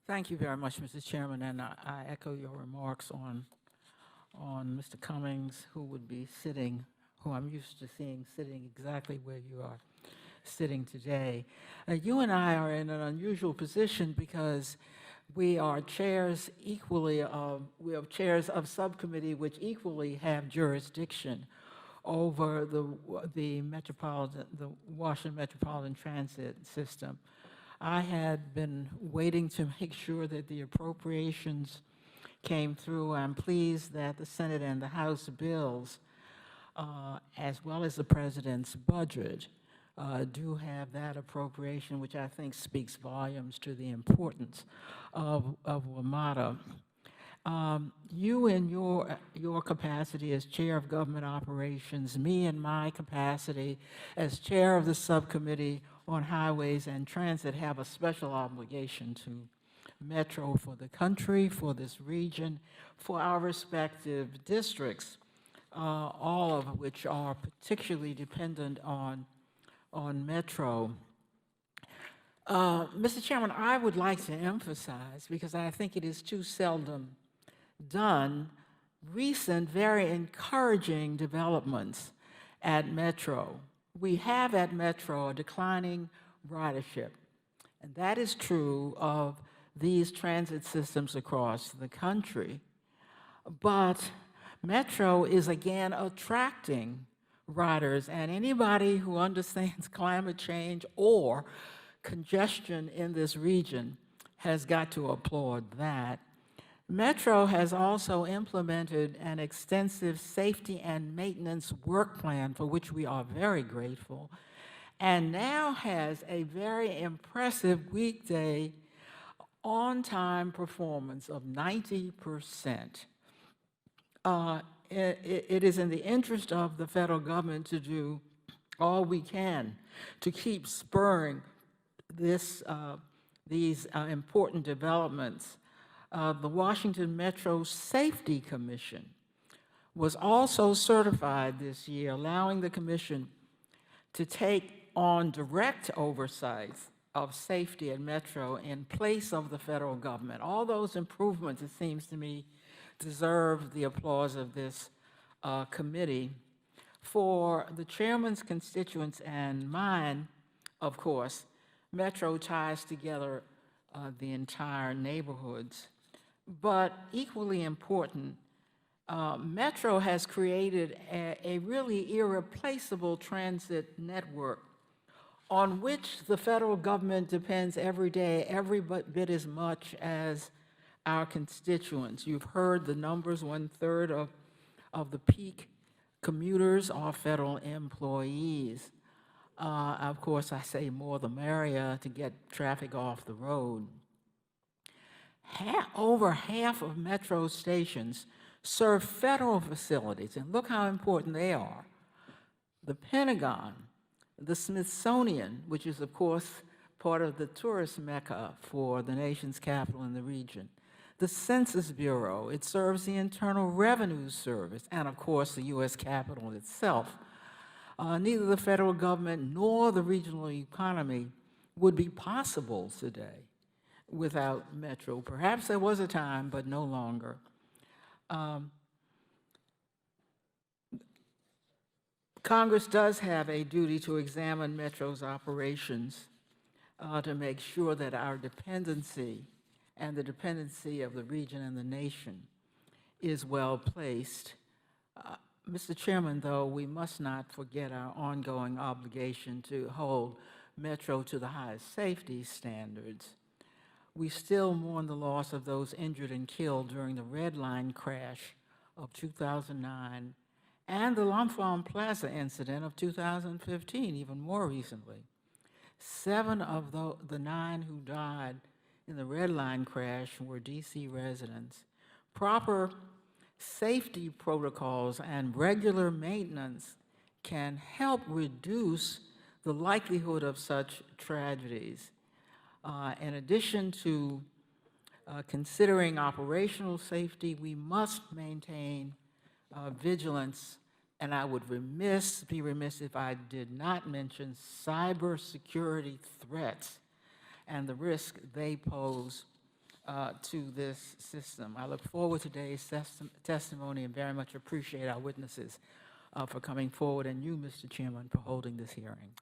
Thank you very much, Mr. Chairman, and I echo your remarks on Mr. Cummings, who would be sitting, who I'm used to seeing sitting exactly where you are sitting today. You and I are in an unusual position because we are chairs we are chairs of subcommittee which equally have jurisdiction over the Washington Metropolitan Transit System. I had been waiting to make sure that the appropriations came through. I'm pleased that the Senate and the House bills, as well as the President's budget, do have that appropriation, which I think speaks volumes to the importance of WMATA. You in your capacity as Chair of Government Operations, me in my capacity as Chair of the Subcommittee on Highways and Transit have a special obligation to Metro for the country, for this region, for our respective districts, all of which are particularly dependent on Metro. Mr. Chairman, I would like to emphasize, because I think it is too seldom done, recent, very encouraging developments at Metro. We have at Metro a declining ridership, and that is true of these transit systems across the country. But Metro is again attracting riders, and anybody who understands climate change or congestion in this region has got to applaud that. Metro has also implemented an extensive safety and maintenance work plan for which we are very grateful, and now has a very impressive weekday on-time performance of 90%. It is in the interest of the federal government to do all we can to keep spurring these important developments. The Washington Metro Safety Commission was also certified this year, allowing the commission to take on direct oversight of safety at Metro in place of the federal government. All those improvements, it seems to me, deserve the applause of this committee. For the chairman's constituents and mine, of course, Metro ties together the entire neighborhoods. But equally important, Metro has created a really irreplaceable transit network on which the federal government depends every day, every bit as much as our constituents. You've heard the numbers, 1/3 of the peak commuters are federal employees. Of course, I say more the merrier to get traffic off the road. Over half of Metro stations serve federal facilities, and look how important they are. The Pentagon, the Smithsonian, which is, of course, part of the tourist mecca for the nation's capital and the region, the Census Bureau, it serves the Internal Revenue Service, and of course, the U.S. Capitol itself. Neither the federal government nor the regional economy would be possible today without Metro. Perhaps there was a time, but no longer. Congress does have a duty to examine Metro's operations to make sure that our dependency and the dependency of the region and the nation is well placed. Mr. Chairman, though, we must not forget our ongoing obligation to hold Metro to the highest safety standards. We still mourn the loss of those injured and killed during the Red Line crash of 2009 and the L'Enfant Plaza incident of 2015, even more recently. 7 of the 9 who died in the Red Line crash were DC residents. Proper safety protocols and regular maintenance can help reduce the likelihood of such tragedies. In addition to considering operational safety, we must maintain vigilance, and I would be remiss if I did not mention cybersecurity threats and the risk they pose to this system. I look forward to today's testimony and very much appreciate our witnesses for coming forward and you, Mr. Chairman, for holding this hearing.